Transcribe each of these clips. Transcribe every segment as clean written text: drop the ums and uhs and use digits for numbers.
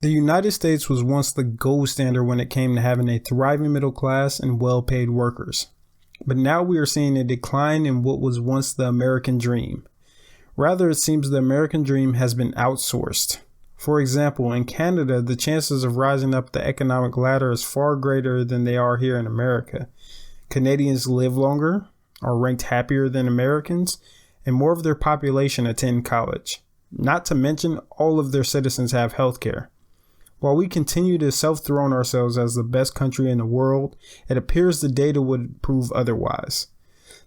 The United States was once the gold standard when it came to having a thriving middle class and well-paid workers. But now we are seeing a decline in what was once the American dream. Rather, it seems the American dream has been outsourced. For example, in Canada, the chances of rising up the economic ladder is far greater than they are here in America. Canadians live longer, are ranked happier than Americans, and more of their population attend college. Not to mention, all of their citizens have health care. While we continue to self-throne ourselves as the best country in the world, it appears the data would prove otherwise.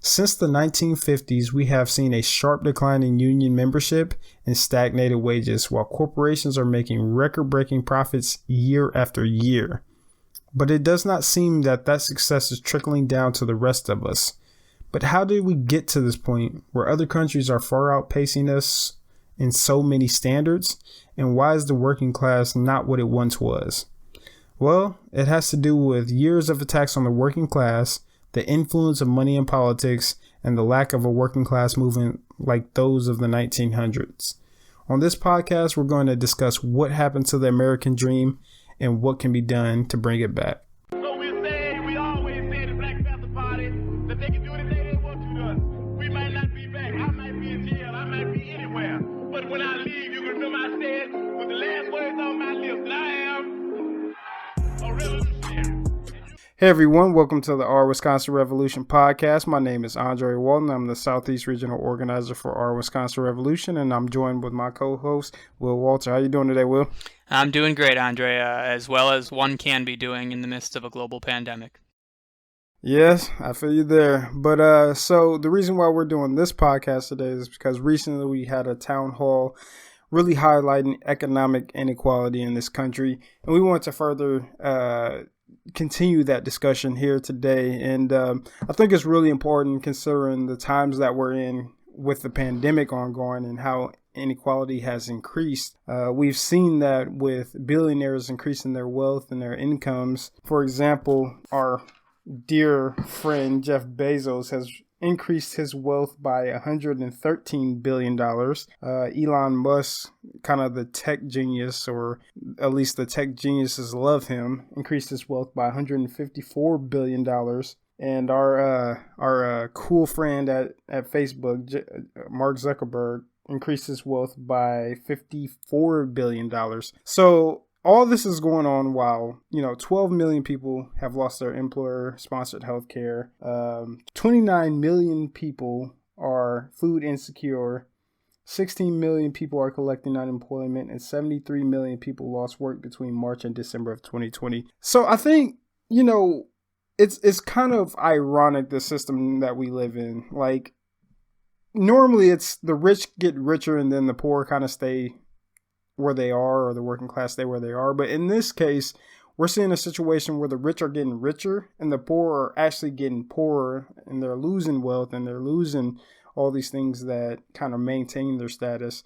Since the 1950s, we have seen a sharp decline in union membership and stagnated wages, while corporations are making record-breaking profits year after year. But it does not seem that success is trickling down to the rest of us. But how did we get to this point where other countries are far outpacing us in so many standards? And why is the working class not what it once was? Well, it has to do with years of attacks on the working class, the influence of money in politics, and the lack of a working class movement like those of the 1900s. On this podcast, we're going to discuss what happened to the American dream and what can be done to bring it back. So we always say the Black Panther Party that they can do anything they want to us. We might not be back. I might be in jail. I might be anywhere. But when I leave, you can remember I said with the last words on my lips that I am a revolutionary. Hey everyone, welcome to the Our Wisconsin Revolution podcast. My name is Andre Walton. I'm the Southeast Regional Organizer for Our Wisconsin Revolution, and I'm joined with my co-host, Will Walter. How you doing today, Will? I'm doing great, Andre, as well as one can be doing in the midst of a global pandemic. Yes, I feel you there. But so the reason why we're doing this podcast today is because recently we had a town hall really highlighting economic inequality in this country, and we want to further continue that discussion here today. And I think it's really important considering the times that we're in with the pandemic ongoing and how inequality has increased. We've seen that with billionaires increasing their wealth and their incomes. For example, our dear friend Jeff Bezos has increased his wealth by $113 billion. Elon Musk, kind of the tech genius, or at least the tech geniuses love him, increased his wealth by $154 billion. And our cool friend at Facebook, Mark Zuckerberg, increased his wealth by $54 billion. So all this is going on while, 12 million people have lost their employer-sponsored health care. 29 million people are food insecure. 16 million people are collecting unemployment, and 73 million people lost work between March and December of 2020. So I think, it's kind of ironic, the system that we live in. Like, normally it's the rich get richer and then the poor kind of stay where they are, or the working class stay where they are. But in this case, we're seeing a situation where the rich are getting richer and the poor are actually getting poorer, and they're losing wealth and they're losing all these things that kind of maintain their status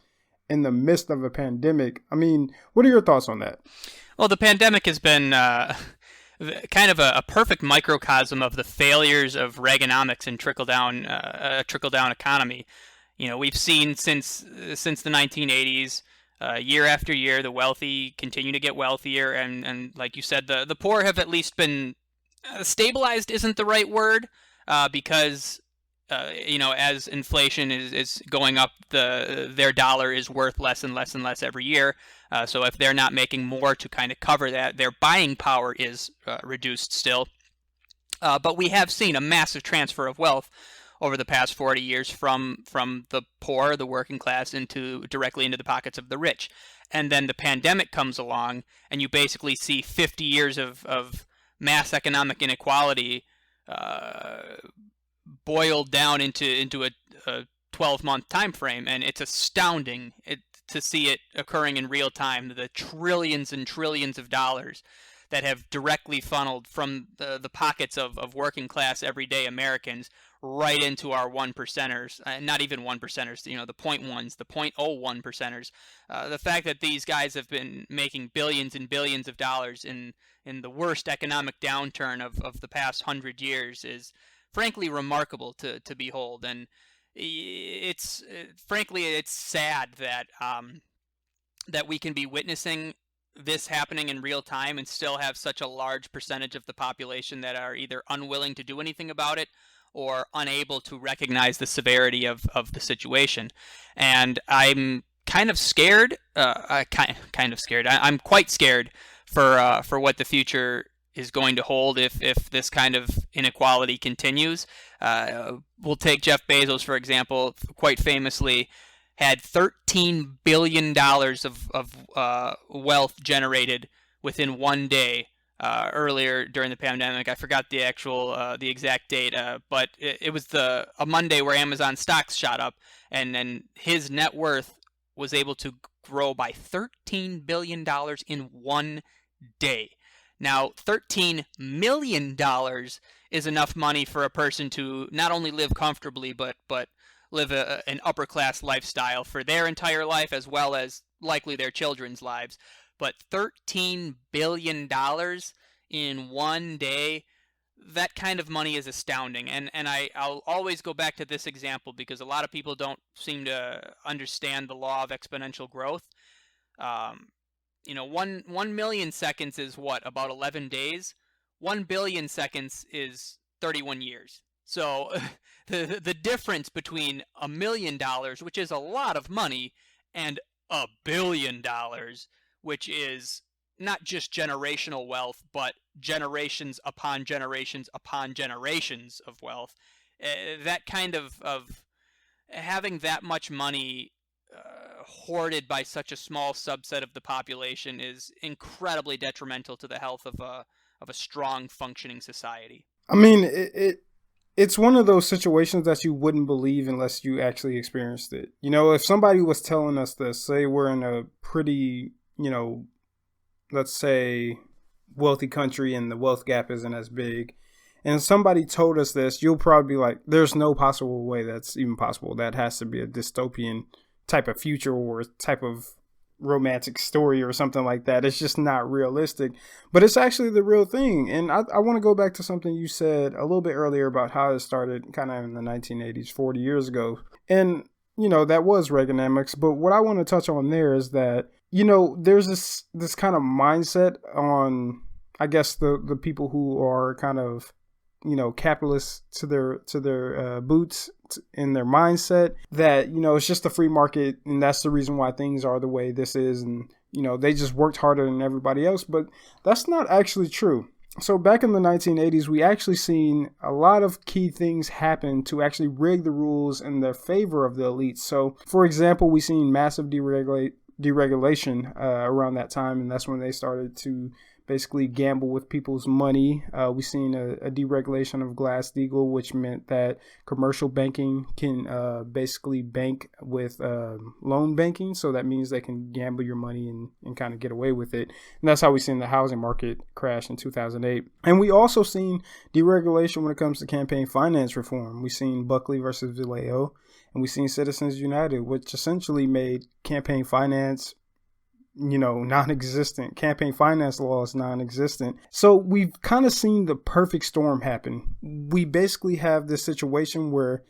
in the midst of a pandemic. I mean, what are your thoughts on that? Well, the pandemic has been kind of a perfect microcosm of the failures of Reaganomics and trickle-down economy. We've seen since the 1980s, year after year, the wealthy continue to get wealthier, and like you said, the poor have at least been stabilized. Isn't the right word, because as inflation is going up, their dollar is worth less and less and less every year. So if they're not making more to kind of cover that, their buying power is reduced still. But we have seen a massive transfer of wealth over the past 40 years from the poor, the working class, directly into the pockets of the rich. And then the pandemic comes along, and you basically see 50 years of mass economic inequality boiled down into a 12-month time frame. And it's astounding to see it occurring in real time, the trillions and trillions of dollars that have directly funneled from the pockets of working class everyday Americans right into our 1%ers, not even 1%ers, the 0.1s, the 0.01%ers. The fact that these guys have been making billions and billions of dollars in the worst economic downturn of the past 100 years is frankly remarkable to behold. And it's frankly, it's sad that that we can be witnessing this happening in real time and still have such a large percentage of the population that are either unwilling to do anything about it or unable to recognize the severity of the situation. And I'm kind of scared. Kind of scared. I'm quite scared for what the future is going to hold if this kind of inequality continues. We'll take Jeff Bezos, for example, quite famously had $13 billion of wealth generated within one day earlier during the pandemic. I forgot the exact date, but it was a Monday where Amazon stocks shot up, and then his net worth was able to grow by $13 billion in one day. Now, $13 million is enough money for a person to not only live comfortably, but live an upper class lifestyle for their entire life as well as likely their children's lives. But $13 billion in one day, that kind of money is astounding. And I'll always go back to this example because a lot of people don't seem to understand the law of exponential growth. 1 million seconds is what, about 11 days? 1 billion seconds is 31 years. So the difference between $1 million, which is a lot of money, and $1 billion, which is not just generational wealth, but generations upon generations upon generations of wealth. That kind of having that much money hoarded by such a small subset of the population is incredibly detrimental to the health of a strong functioning society. I mean, it's one of those situations that you wouldn't believe unless you actually experienced it. If somebody was telling us this, say we're in a pretty, let's say wealthy country and the wealth gap isn't as big, and somebody told us this, you'll probably be like, there's no possible way that's even possible. That has to be a dystopian type of future or type of romantic story or something like that. It's just not realistic, but it's actually the real thing. And I want to go back to something you said a little bit earlier about how it started kind of in the 1980s, 40 years ago. And, that was Reaganomics. But what I want to touch on there is that, there's this kind of mindset on, I guess, the people who are kind of, capitalists to their boots in their mindset that, it's just a free market and that's the reason why things are the way this is. And, they just worked harder than everybody else. But that's not actually true. So back in the 1980s, we actually seen a lot of key things happen to actually rig the rules in the favor of the elites. So, for example, we seen massive deregulation around that time, and that's when they started to basically gamble with people's money. We've seen a deregulation of Glass-Steagall, which meant that commercial banking can basically bank with loan banking. So that means they can gamble your money and kind of get away with it. And that's how we've seen the housing market crash in 2008. And we also seen deregulation when it comes to campaign finance reform. We've seen Buckley versus Vallejo, and we've seen Citizens United, which essentially made campaign finance non-existent. Campaign finance law is non-existent. So we've kind of seen the perfect storm happen. We basically have this situation where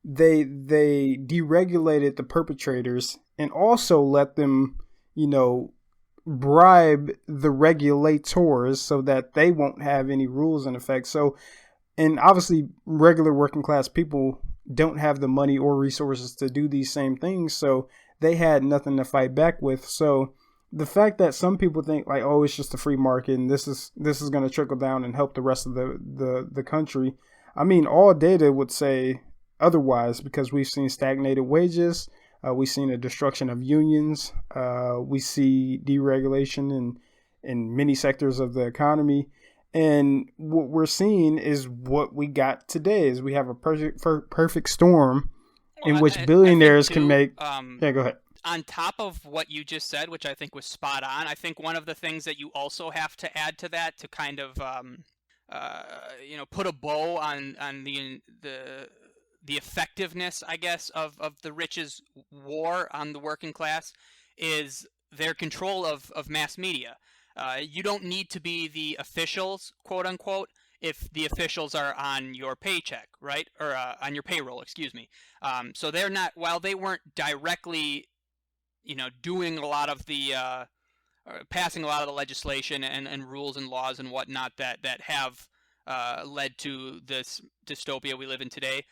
they deregulated the perpetrators and also let them, bribe the regulators so that they won't have any rules in effect. So, and obviously regular working class people don't have the money or resources to do these same things. So they had nothing to fight back with. So the fact that some people think like, oh, it's just a free market and this is going to trickle down and help the rest of the country. I mean, all data would say otherwise because we've seen stagnated wages. We've seen a destruction of unions. We see deregulation in many sectors of the economy. And what we're seeing is what we got today is we have a perfect storm in which billionaires can make. Yeah, go ahead. On top of what you just said, which I think was spot on, I think one of the things that you also have to add to that to kind of, put a bow on the effectiveness, I guess, of the rich's war on the working class is their control of mass media. You don't need to be the officials, quote unquote, if the officials are on your paycheck, right? Or on your payroll, excuse me. So they're not, while they weren't directly doing a lot of the passing a lot of the legislation and rules and laws and whatnot that have led to this dystopia we live in today.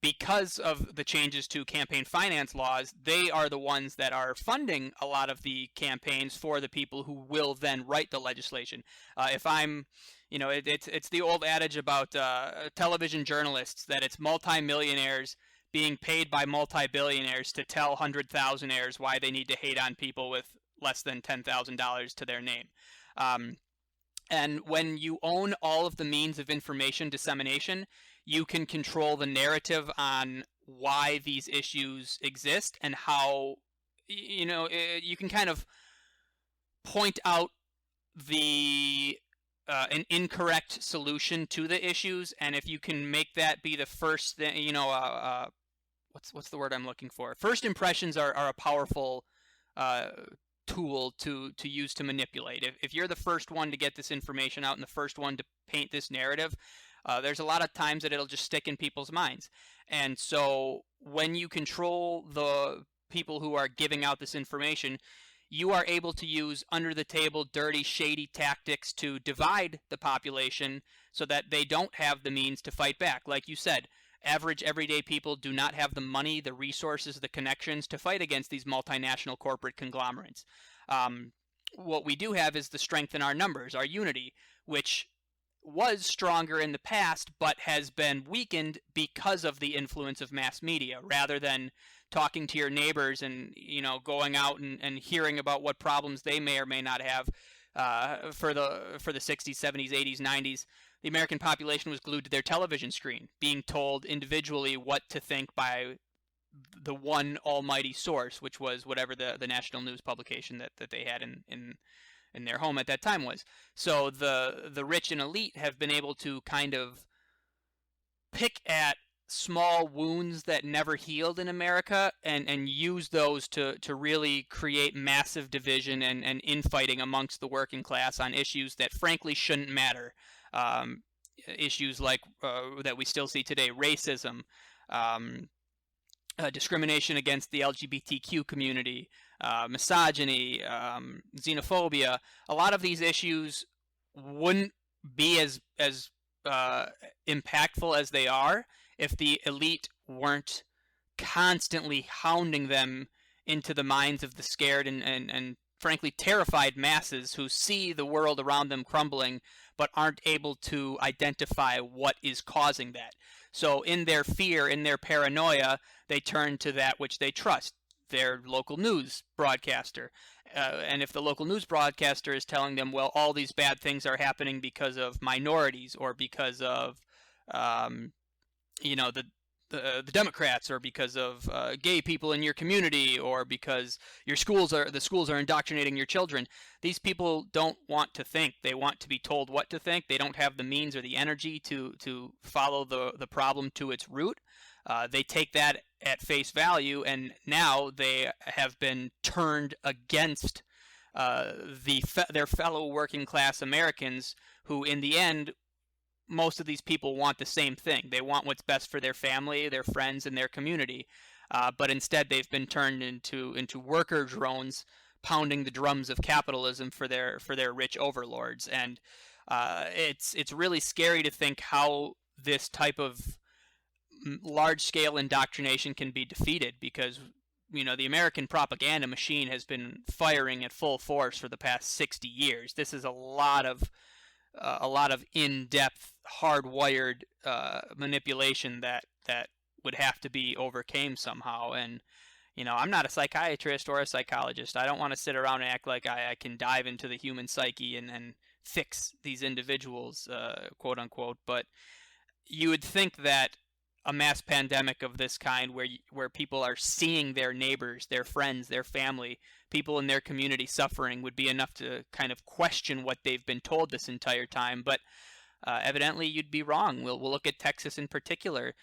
Because of the changes to campaign finance laws, they are the ones that are funding a lot of the campaigns for the people who will then write the legislation. If I'm, it's the old adage about television journalists, that it's multimillionaires being paid by multi-billionaires to tell 100,000aires why they need to hate on people with less than $10,000 to their name. And when you own all of the means of information dissemination, you can control the narrative on why these issues exist and how, you can kind of point out an incorrect solution to the issues. And if you can make that be the first thing, what's the word I'm looking for? First impressions are a powerful tool to use to manipulate. If you're the first one to get this information out and the first one to paint this narrative, there's a lot of times that it'll just stick in people's minds. And so when you control the people who are giving out this information, you are able to use under-the-table, dirty, shady tactics to divide the population so that they don't have the means to fight back. Like you said, average, everyday people do not have the money, the resources, the connections to fight against these multinational corporate conglomerates. What we do have is the strength in our numbers, our unity, which was stronger in the past, but has been weakened because of the influence of mass media. Rather than talking to your neighbors and going out and hearing about what problems they may or may not have, for the 60s, 70s, 80s, 90s, the American population was glued to their television screen, being told individually what to think by the one almighty source, which was whatever the national news publication that they had in their home at that time was. So the rich and elite have been able to kind of pick at small wounds that never healed in America and use those to really create massive division and infighting amongst the working class on issues that frankly shouldn't matter. Issues like that we still see today, racism, discrimination against the LGBTQ community, misogyny, xenophobia. A lot of these issues wouldn't be as impactful as they are if the elite weren't constantly hounding them into the minds of the scared and frankly terrified masses who see the world around them crumbling but aren't able to identify what is causing that. So in their fear, in their paranoia, they turn to that which they trust, their local news broadcaster. And if the local news broadcaster is telling them, well, all these bad things are happening because of minorities or because of the Democrats, or because of gay people in your community, or because the schools are indoctrinating your children. These people don't want to think. They want to be told what to think. They don't have the means or the energy to follow the problem to its root. They take that at face value, and now they have been turned against their fellow working class Americans, who in the end, most of these people want the same thing. They want what's best for their family, their friends, and their community. But instead, they've been turned into worker drones, pounding the drums of capitalism for their rich overlords. And it's really scary to think how this type of large-scale indoctrination can be defeated, because the American propaganda machine has been firing at full force for the past 60 years. This is a lot of in-depth, hardwired manipulation that would have to be overcame somehow. And I'm not a psychiatrist or a psychologist. I don't want to sit around and act like I can dive into the human psyche and fix these individuals, quote unquote. But you would think that a mass pandemic of this kind, where people are seeing their neighbors, their friends, their family, people in their community suffering, would be enough to kind of question what they've been told this entire time. But evidently you'd be wrong. We'll look at Texas in particular.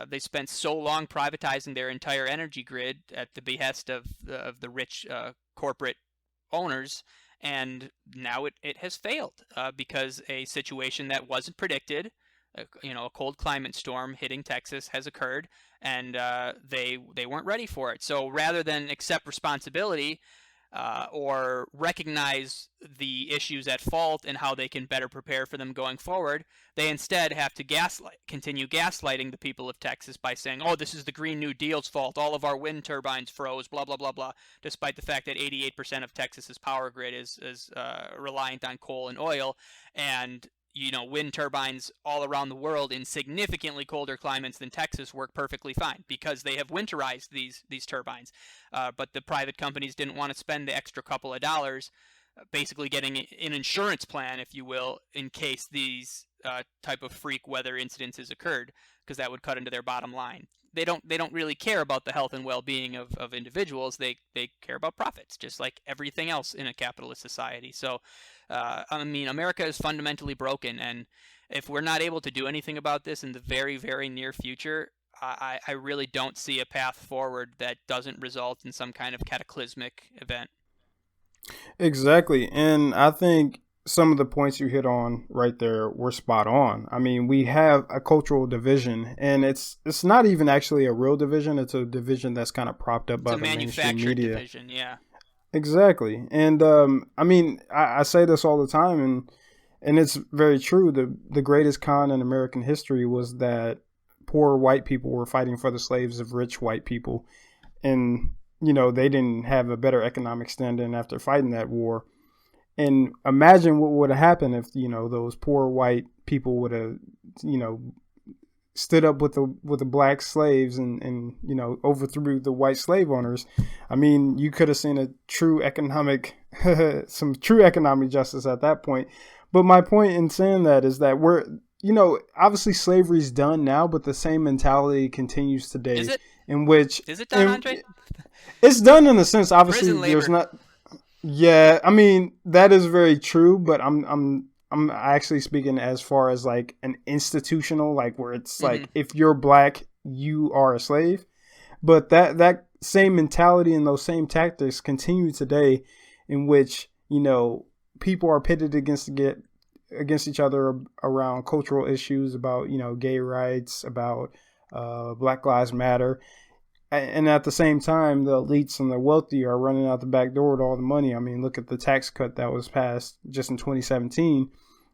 They spent so long privatizing their entire energy grid at the behest of the rich corporate owners, and now it has failed because a situation that wasn't predicted, a cold climate storm hitting Texas, has occurred, and they weren't ready for it. So rather than accept responsibility, or recognize the issues at fault and how they can better prepare for them going forward. They instead have to continue gaslighting the people of Texas by saying, oh, this is the Green New Deal's fault. All of our wind turbines froze, blah, blah, blah, blah, despite the fact that 88% of Texas's power grid is reliant on coal and oil. And wind turbines all around the world in significantly colder climates than Texas work perfectly fine because they have winterized these turbines. But the private companies didn't want to spend the extra couple of dollars basically getting an insurance plan, if you will, in case these type of freak weather incidences occurred, because that would cut into their bottom line. They don't really care about the health and well-being of individuals. They care about profits, just like everything else in a capitalist society. So, America is fundamentally broken, and if we're not able to do anything about this in the very, very near future, I really don't see a path forward that doesn't result in some kind of cataclysmic event. Exactly. And I think some of the points you hit on right there were spot on. I mean, we have a cultural division, and it's not even actually a real division. It's a division that's kind of propped up by the mainstream media. Division, yeah. Exactly. And I say this all the time, and it's very true. The greatest con in American history was that poor white people were fighting for the slaves of rich white people. And, they didn't have a better economic standing after fighting that war. And imagine what would have happened if, those poor white people would have, stood up with the black slaves and overthrew the white slave owners. I mean, you could have seen some true economic justice at that point. But my point in saying that is that obviously slavery's done now, but the same mentality continues today. Is it? Is it done, Andre? It's done in a sense. Obviously, there's not. Yeah, I mean, that is very true, but I'm actually speaking as far as like an institutional, like where it's like if you're black, you are a slave. But that same mentality and those same tactics continue today, in which people are pitted against each other around cultural issues about gay rights, about Black Lives Matter. And at the same time, the elites and the wealthy are running out the back door with all the money. I mean, look at the tax cut that was passed just in 2017.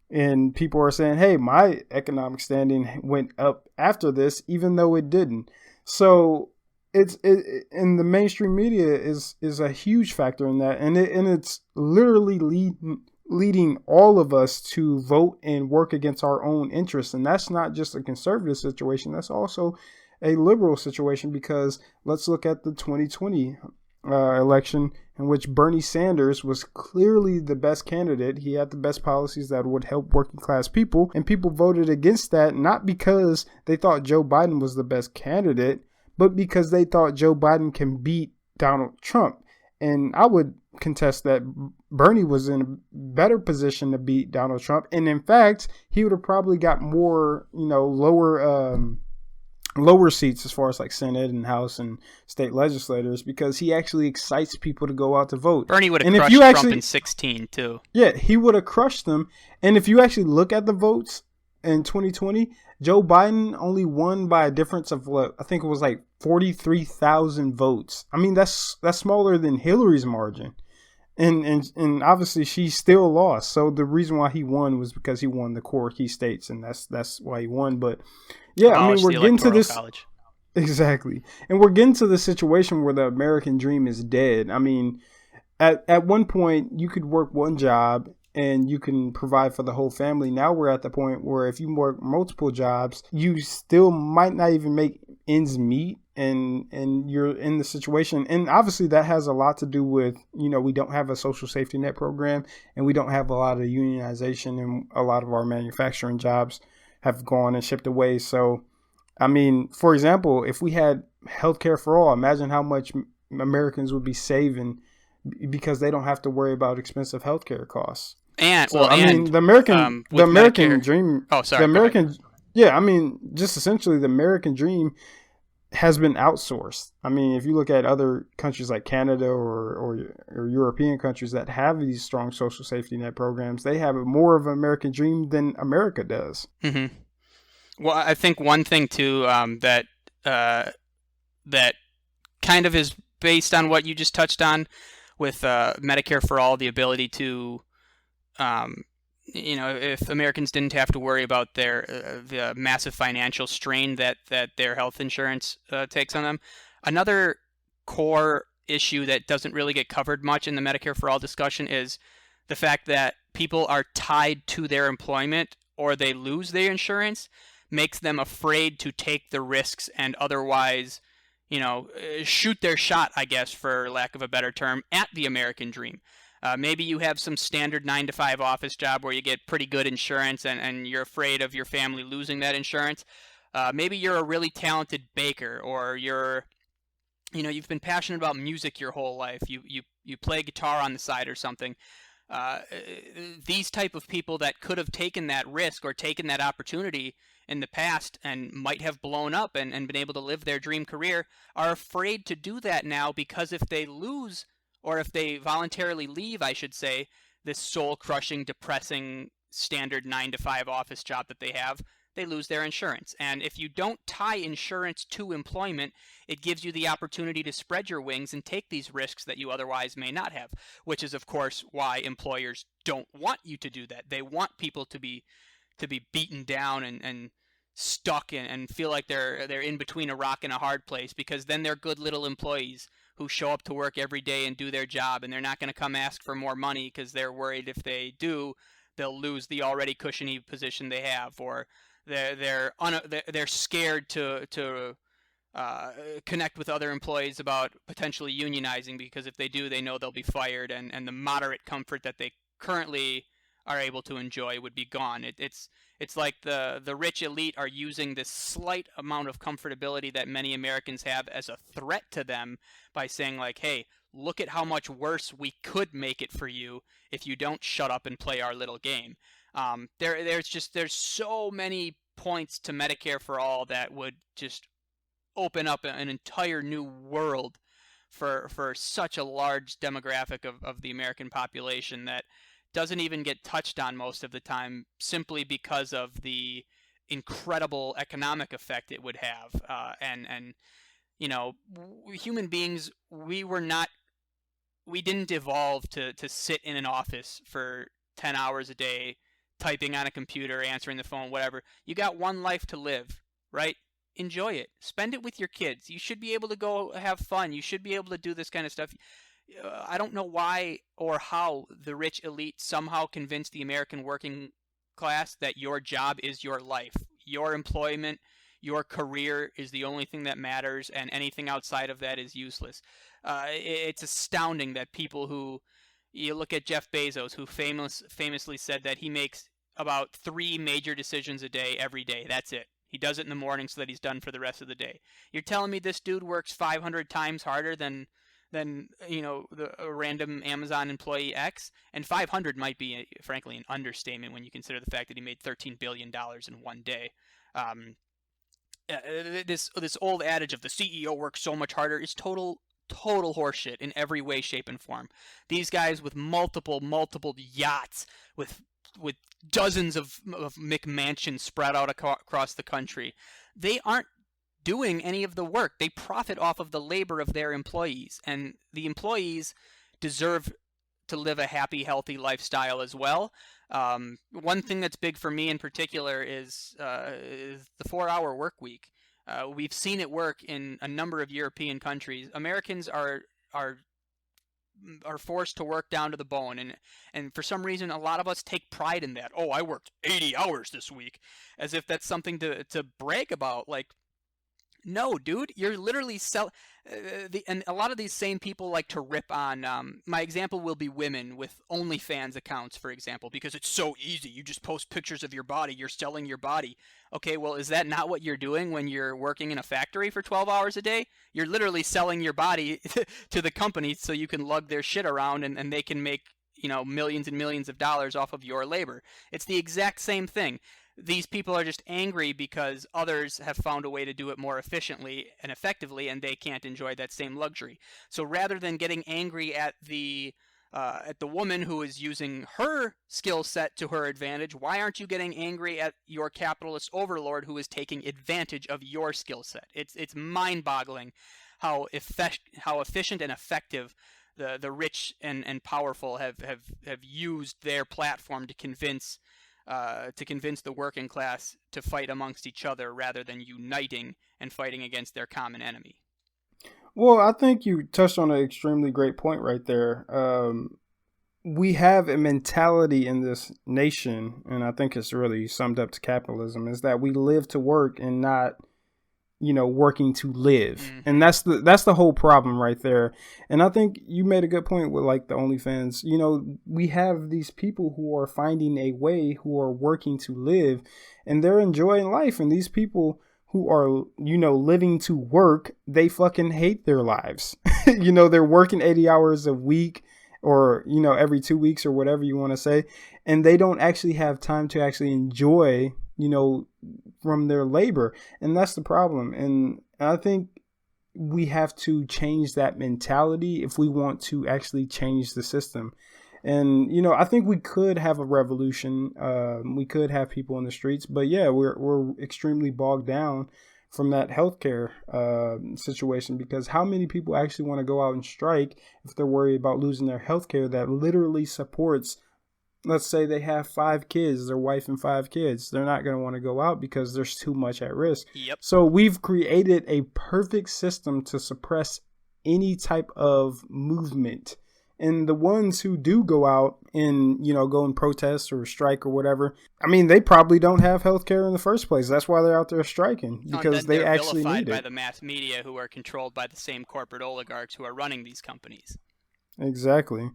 And people are saying, hey, my economic standing went up after this, even though it didn't. So and the mainstream media is a huge factor in that. And it's literally leading all of us to vote and work against our own interests. And that's not just a conservative situation. That's also a liberal situation, because let's look at the 2020 election, in which Bernie Sanders was clearly the best candidate. He had the best policies that would help working class people, and people voted against that, not because they thought Joe Biden was the best candidate, but because they thought Joe Biden can beat Donald Trump. And I would contest that Bernie was in a better position to beat Donald Trump. And in fact, he would have probably got more, lower seats as far as like Senate and House and state legislators, because he actually excites people to go out to vote. Bernie would have crushed Trump in 2016 too. Yeah, he would have crushed them. And if you actually look at the votes in 2020, Joe Biden only won by a difference of I think it was like 43,000 votes. I mean, that's smaller than Hillary's margin. And obviously she still lost. So the reason why he won was because he won the core key states, and that's why he won. But yeah, I mean, we're getting to this. College. Exactly. And we're getting to the situation where the American dream is dead. I mean, at one point you could work one job and you can provide for the whole family. Now we're at the point where if you work multiple jobs, you still might not even make ends meet, and you're in the situation. And obviously that has a lot to do with, we don't have a social safety net program, and we don't have a lot of unionization, and a lot of our manufacturing jobs have gone and shipped away. So, I mean, for example, if we had healthcare for all, imagine how much Americans would be saving because they don't have to worry about expensive healthcare costs. The American dream. Oh, sorry. Just essentially the American dream has been outsourced. I mean, if you look at other countries like Canada or European countries that have these strong social safety net programs, they have more of an American dream than America does. Mm-hmm. Well, I think one thing too that kind of is based on what you just touched on with Medicare for All, the ability to, if Americans didn't have to worry about the massive financial strain that their health insurance takes on them. Another core issue that doesn't really get covered much in the Medicare for All discussion is the fact that people are tied to their employment or they lose their insurance, makes them afraid to take the risks and otherwise, shoot their shot, I guess, for lack of a better term, at the American dream. Maybe you have some standard 9-to-5 office job where you get pretty good insurance and you're afraid of your family losing that insurance. Maybe you're a really talented baker, or you've been passionate about music your whole life. You play guitar on the side or something. These type of people that could have taken that risk or taken that opportunity in the past and might have blown up and been able to live their dream career are afraid to do that now, because if they lose, or if they voluntarily leave, I should say, this soul-crushing, depressing, standard 9-to-5 office job that they have, they lose their insurance. And if you don't tie insurance to employment, it gives you the opportunity to spread your wings and take these risks that you otherwise may not have, which is, of course, why employers don't want you to do that. They want people to be beaten down and stuck and feel like they're in between a rock and a hard place, because then they're good little employees who show up to work every day and do their job, and they're not going to come ask for more money because they're worried if they do, they'll lose the already cushiony position they have, or they're scared to connect with other employees about potentially unionizing, because if they do, they know they'll be fired, and the moderate comfort that they currently are able to enjoy would be gone. It's like the rich elite are using this slight amount of comfortability that many Americans have as a threat to them by saying, like, hey, look at how much worse we could make it for you if you don't shut up and play our little game. There's so many points to Medicare for All that would just open up an entire new world for such a large demographic of the American population that doesn't even get touched on most of the time, simply because of the incredible economic effect it would have. And human beings, we didn't evolve to sit in an office for 10 hours a day, typing on a computer, answering the phone, whatever. You got one life to live, right? Enjoy it. Spend it with your kids. You should be able to go have fun. You should be able to do this kind of stuff. I don't know why or how the rich elite somehow convinced the American working class that your job is your life. Your employment, your career is the only thing that matters, and anything outside of that is useless. It's astounding that people who, you look at Jeff Bezos, who famously said that he makes about 3 major decisions a day every day. That's it. He does it in the morning so that he's done for the rest of the day. You're telling me this dude works 500 times harder than a random Amazon employee X? And 500 might be, frankly, an understatement when you consider the fact that he made $13 billion in one day. This old adage of the CEO works so much harder is total horseshit in every way, shape, and form. These guys with multiple yachts, with dozens of McMansions spread out across the country, they aren't doing any of the work. They profit off of the labor of their employees, and the employees deserve to live a happy, healthy lifestyle as well. One thing that's big for me in particular is the 4-hour work week. We've seen it work in a number of European countries. Americans are forced to work down to the bone, and for some reason a lot of us take pride in that. Oh, I worked 80 hours this week, as if that's something to brag about. Like, no, dude, you're literally and a lot of these same people like to rip on, my example will be women with OnlyFans accounts, for example, because it's so easy. You just post pictures of your body. You're selling your body. Okay, well, is that not what you're doing when you're working in a factory for 12 hours a day? You're literally selling your body to the company so you can lug their shit around and they can make, millions and millions of dollars off of your labor. It's the exact same thing. These people are just angry because others have found a way to do it more efficiently and effectively, and they can't enjoy that same luxury. So rather than getting angry at the woman who is using her skill set to her advantage, why aren't you getting angry at your capitalist overlord who is taking advantage of your skill set? It's mind-boggling how efficient and effective the rich and powerful have used their platform to convince the working class to fight amongst each other rather than uniting and fighting against their common enemy. Well, I think you touched on an extremely great point right there. We have a mentality in this nation, and I think it's really summed up to capitalism, is that we live to work and not, working to live. Mm-hmm. And that's the whole problem right there. And I think you made a good point with like the OnlyFans. We have these people who are finding a way, who are working to live, and they're enjoying life. And these people who are, living to work, they fucking hate their lives. They're working 80 hours a week, or, every 2 weeks, or whatever you want to say. And they don't actually have time to actually enjoy, from their labor. And that's the problem. And I think we have to change that mentality if we want to actually change the system. And, I think we could have a revolution. We could have people in the streets. But yeah, we're extremely bogged down from that healthcare situation, because how many people actually want to go out and strike if they're worried about losing their healthcare that literally supports, let's say they have 5 kids, their wife and 5 kids. They're not going to want to go out because there's too much at risk. Yep. So we've created a perfect system to suppress any type of movement. And the ones who do go out and, go and protest or strike or whatever, I mean, they probably don't have health care in the first place. That's why they're out there striking, because they actually need it. By the mass media, who are controlled by the same corporate oligarchs who are running these companies. Exactly.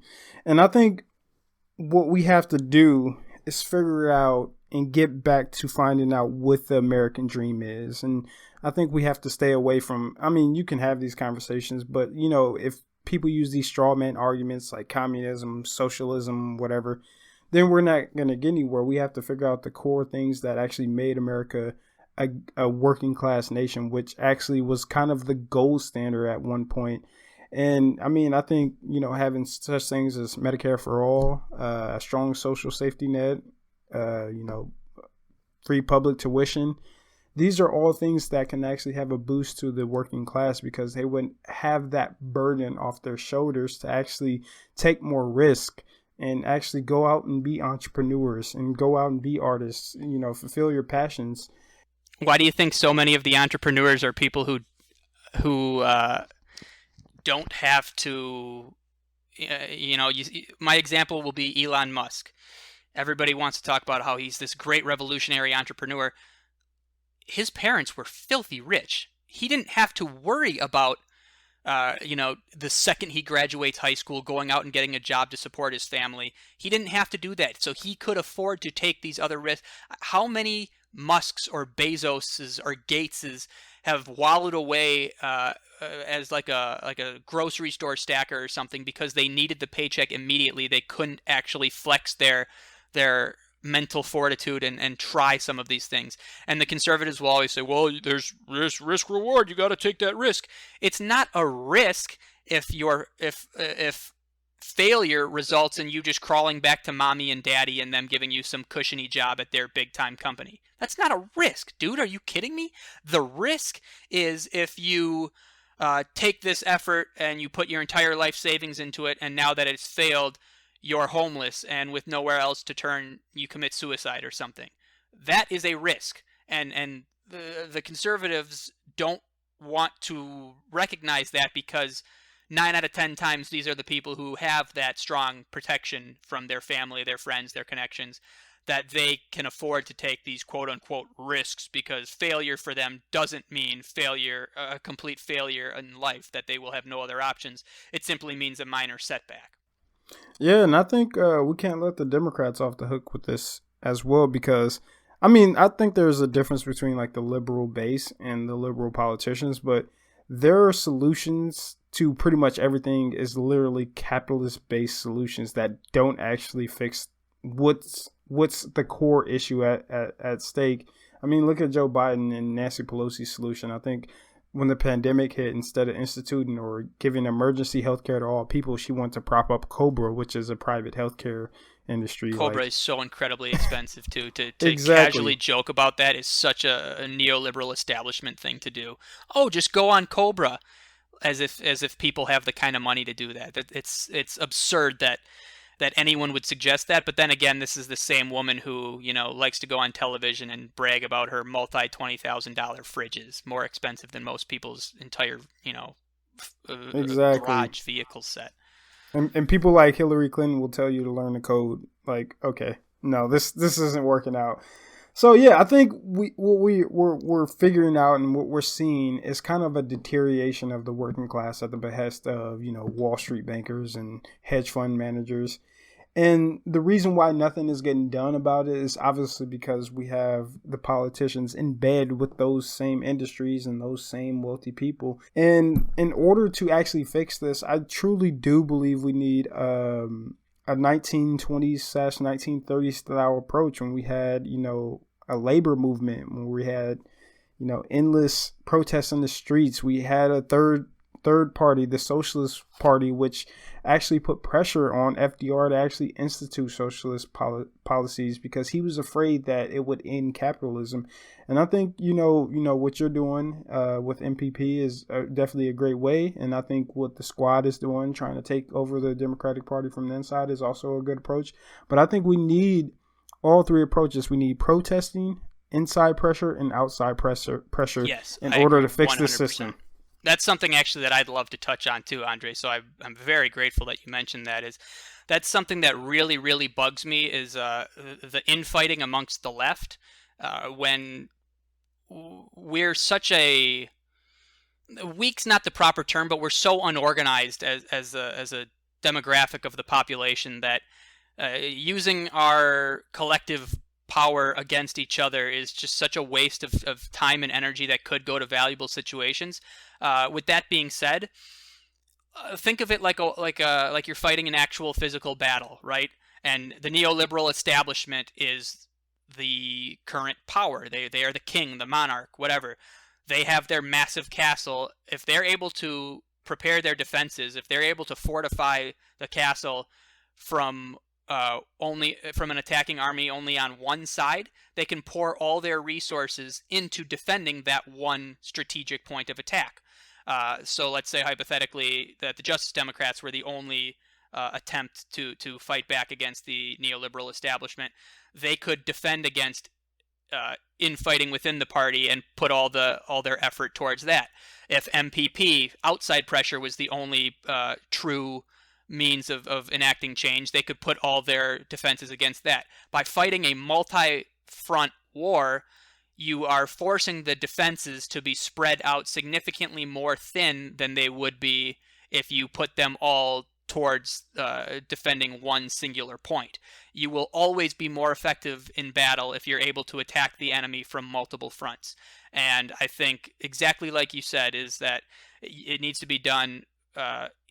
And I think what we have to do is figure out and get back to finding out what the American dream is. And I think we have to stay away from, you can have these conversations, but, if people use these straw man arguments like communism, socialism, whatever, then we're not going to get anywhere. We have to figure out the core things that actually made America a working class nation, which actually was kind of the gold standard at one point. And I think, having such things as Medicare for all, a strong social safety net, free public tuition, these are all things that can actually have a boost to the working class, because they wouldn't have that burden off their shoulders to actually take more risk and actually go out and be entrepreneurs and go out and be artists, fulfill your passions. Why do you think so many of the entrepreneurs are people who don't have to, my example will be Elon Musk. Everybody wants to talk about how he's this great revolutionary entrepreneur. His parents were filthy rich. He didn't have to worry about, the second he graduates high school, going out and getting a job to support his family. He didn't have to do that. So he could afford to take these other risks. How many Musks or Bezoses or Gateses have wallowed away as like a grocery store stacker or something because they needed the paycheck immediately? They couldn't actually flex their mental fortitude and try some of these things. And the conservatives will always say, well, there's risk reward, you got to take that risk. It's not a risk if failure results in you just crawling back to mommy and daddy and them giving you some cushiony job at their big time company. That's not a risk, dude. Are you kidding me? The risk is if you take this effort and you put your entire life savings into it, and now that it's failed, you're homeless and with nowhere else to turn, you commit suicide or something. That is a risk. And the conservatives don't want to recognize that, because 9 out of 10 times these are the people who have that strong protection from their family, their friends, their connections, that they can afford to take these quote-unquote risks, because failure for them doesn't mean failure, a complete failure in life, that they will have no other options. It simply means a minor setback. Yeah, and I think we can't let the Democrats off the hook with this as well, because, I think there's a difference between like the liberal base and the liberal politicians, but their solutions to pretty much everything is literally capitalist-based solutions that don't actually fix what's the core issue at stake. Look at Joe Biden and Nancy Pelosi's solution. I think when the pandemic hit, instead of instituting or giving emergency health care to all people, she wanted to prop up Cobra, which is a private healthcare industry. Cobra is so incredibly expensive too. To Exactly. Casually joke about that is such a neoliberal establishment thing to do. Oh, just go on Cobra. as if people have the kind of money to do that. It's absurd that anyone would suggest that. But then again, this is the same woman who, likes to go on television and brag about her multi $20,000 fridges, more expensive than most people's entire, Exactly. garage vehicle set. And people like Hillary Clinton will tell you to learn the code. Like, okay, no, this isn't working out. So yeah, I think we're figuring out, and what we're seeing is kind of a deterioration of the working class at the behest of Wall Street bankers and hedge fund managers. And the reason why nothing is getting done about it is obviously because we have the politicians in bed with those same industries and those same wealthy people. And in order to actually fix this, I truly do believe we need a 1920s/1930s style approach, when we had, a labor movement, when we had, endless protests in the streets. We had a third party, the Socialist Party, which actually put pressure on FDR to actually institute socialist policies, because he was afraid that it would end capitalism. And I think what you're doing with MPP is definitely a great way, and I think what the squad is doing, trying to take over the Democratic Party from the inside, is also a good approach. But I think we need all three approaches. We need protesting, inside pressure, and outside pressure Yes, in I order agree, to fix 100%. this system. That's something actually that I'd love to touch on too, Andre. So I'm very grateful that you mentioned that. That's something that really, really bugs me, is the infighting amongst the left, when we're such a weak's not the proper term, but we're so unorganized as a demographic of the population that using our collective power against each other is just such a waste of time and energy that could go to valuable situations. With that being said, think of it like you're fighting an actual physical battle, right? And the neoliberal establishment is the current power. They are the king, the monarch, whatever. They have their massive castle. If they're able to prepare their defenses, if they're able to fortify the castle from an attacking army only on one side, they can pour all their resources into defending that one strategic point of attack. So let's say hypothetically that the Justice Democrats were the only attempt to fight back against the neoliberal establishment. They could defend against infighting within the party and put all their effort towards that. If MPP, outside pressure, was the only true means of enacting change, they could put all their defenses against that. By fighting a multi-front war, you are forcing the defenses to be spread out significantly more thin than they would be if you put them all towards defending one singular point. You will always be more effective in battle if you're able to attack the enemy from multiple fronts. And I think, exactly like you said, is that it needs to be done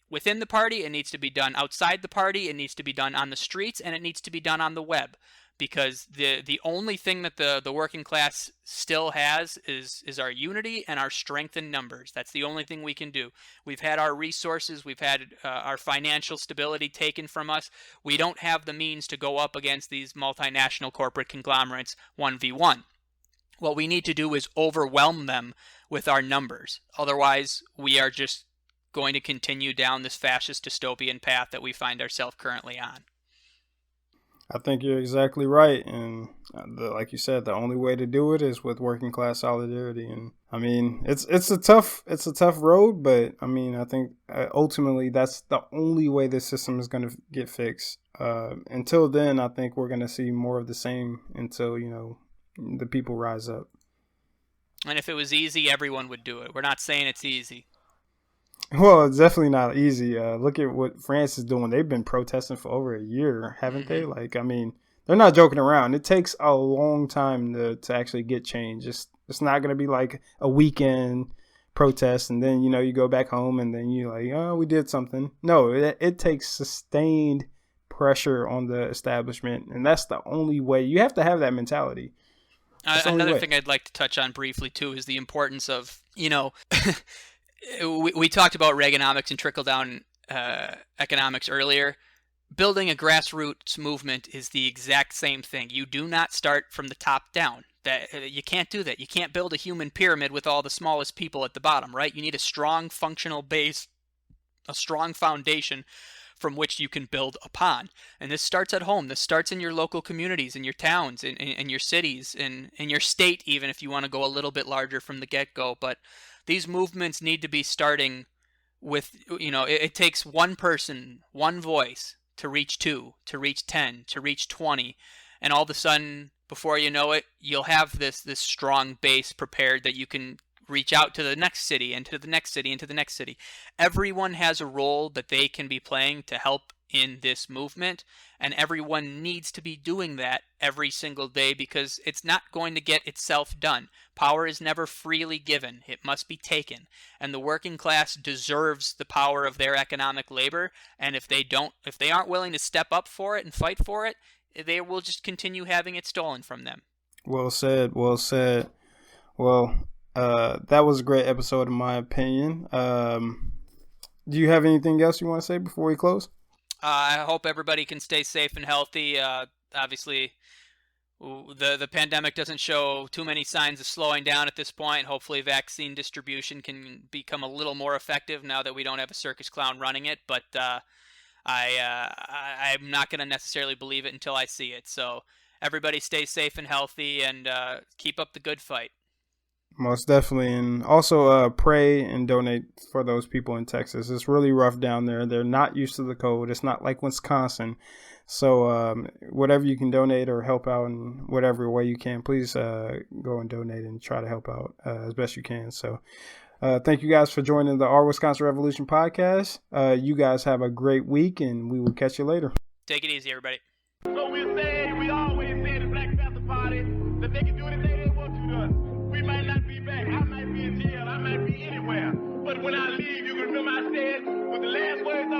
within the party, it needs to be done outside the party, it needs to be done on the streets, and it needs to be done on the web. Because the only thing that the working class still has is our unity and our strength in numbers. That's the only thing we can do. We've had our resources, we've had our financial stability taken from us. We don't have the means to go up against these multinational corporate conglomerates 1v1. What we need to do is overwhelm them with our numbers. Otherwise, we are just going to continue down this fascist dystopian path that we find ourselves currently on. I think you're exactly right, and like you said, the only way to do it is with working class solidarity. And I mean, it's a tough road, but I mean, I think ultimately that's the only way this system is going to get fixed. Until then, I think we're going to see more of the same until the people rise up. And if it was easy, everyone would do it. We're not saying it's easy. Well, it's definitely not easy. Look at what France is doing. They've been protesting for over a year, haven't they? Like, I mean, they're not joking around. It takes a long time to actually get change. It's not going to be like a weekend protest and then, you go back home and then you're like, oh, we did something. No, it takes sustained pressure on the establishment. And that's the only way. You have to have that mentality. Another thing I'd like to touch on briefly, too, is the importance of, we talked about Reaganomics and trickle-down economics earlier. Building a grassroots movement is the exact same thing. You do not start from the top down. That you can't do that. You can't build a human pyramid with all the smallest people at the bottom, right? You need a strong functional base, a strong foundation from which you can build upon. And this starts at home. This starts in your local communities, in your towns, in your cities, in your state, even if you want to go a little bit larger from the get-go. But these movements need to be starting with, it takes one person, one voice to reach 2, to reach 10, to reach 20. And all of a sudden, before you know it, you'll have this strong base prepared that you can reach out to the next city and to the next city and to the next city. Everyone has a role that they can be playing to help in this movement, and everyone needs to be doing that every single day because it's not going to get itself done. Power is never freely given. It must be taken. And the working class deserves the power of their economic labor, and if they aren't willing to step up for it and fight for it, they will just continue having it stolen from them. Well said. Well said. Well, that was a great episode in my opinion. Do you have anything else you want to say before we close? I hope everybody can stay safe and healthy. Obviously, the pandemic doesn't show too many signs of slowing down at this point. Hopefully, vaccine distribution can become a little more effective now that we don't have a circus clown running it. But I'm not going to necessarily believe it until I see it. So everybody stay safe and healthy and keep up the good fight. Most definitely. And also pray and donate for those people in Texas. It's really rough down there. They're not used to the cold. It's not like Wisconsin. So whatever you can donate or help out in whatever way you can, please go and donate and try to help out as best you can. So thank you guys for joining the Our Wisconsin Revolution podcast. You guys have a great week and we will catch you later. Take it easy, everybody. So we always say the Black Panther Party that they can do anything they want to us. We might not be back. I might be in jail. I might be anywhere. But when I leave, you can remember I said, with the last words